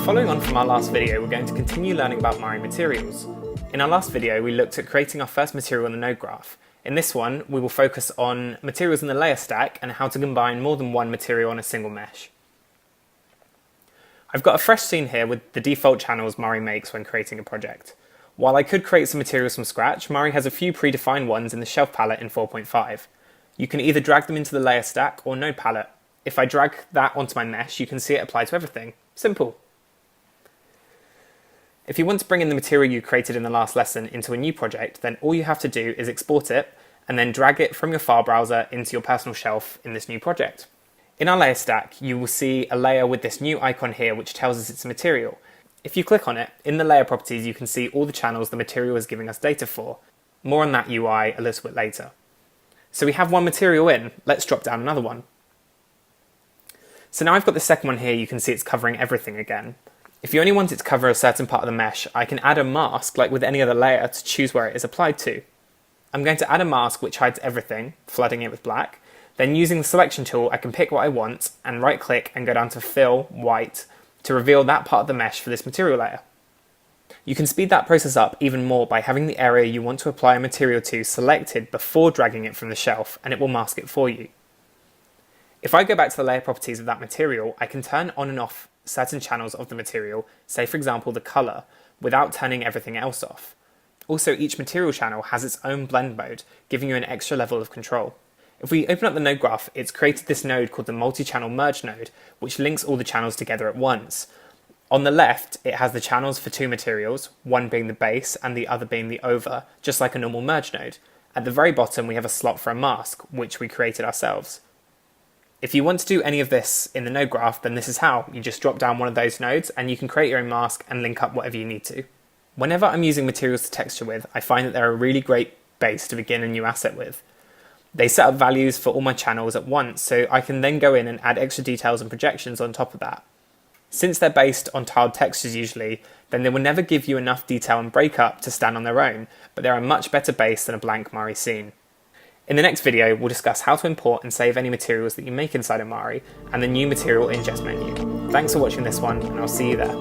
Following on from our last video, we're going to continue learning about Mari materials. In our last video, we looked at creating our first material in the node graph. In this one, we will focus on materials in the layer stack and how to combine more than one material on a single mesh. I've got a fresh scene here with the default channels Mari makes when creating a project. While I could create some materials from scratch, Mari has a few predefined ones in the shelf palette in 4.5. You can either drag them into the layer stack or node palette. If I drag that onto my mesh, you can see it apply to everything. Simple. If you want to bring in the material you created in the last lesson into a new project, then all you have to do is export it and then drag it from your file browser into your personal shelf in this new project. In our layer stack, you will see a layer with this new icon here which tells us it's a material. If you click on it, in the layer properties you can see all the channels the material is giving us data for. More on that UI a little bit later. So we have one material in, let's drop down another one. So now I've got the second one here, you can see it's covering everything again. If you only want it to cover a certain part of the mesh, I can add a mask like with any other layer to choose where it is applied to. I'm going to add a mask which hides everything, flooding it with black. Then using the selection tool, I can pick what I want and right click and go down to fill white to reveal that part of the mesh for this material layer. You can speed that process up even more by having the area you want to apply a material to selected before dragging it from the shelf, and it will mask it for you. If I go back to the layer properties of that material, I can turn on and off certain channels of the material, say for example the color, without turning everything else off. Also, each material channel has its own blend mode, giving you an extra level of control. If we open up the node graph, it's created this node called the multi-channel merge node, which links all the channels together at once. On the left, it has the channels for two materials, one being the base and the other being the over, just like a normal merge node. At the very bottom, we have a slot for a mask, which we created ourselves. If you want to do any of this in the node graph, then this is how. You just drop down one of those nodes and you can create your own mask and link up whatever you need to. Whenever I'm using materials to texture with, I find that they're a really great base to begin a new asset with. They set up values for all my channels at once, so I can then go in and add extra details and projections on top of that. Since they're based on tiled textures usually, then they will never give you enough detail and breakup to stand on their own, but they're a much better base than a blank Mari scene. In the next video, we'll discuss how to import and save any materials that you make inside of Mari and the new material ingest menu. Thanks for watching this one, and I'll see you there.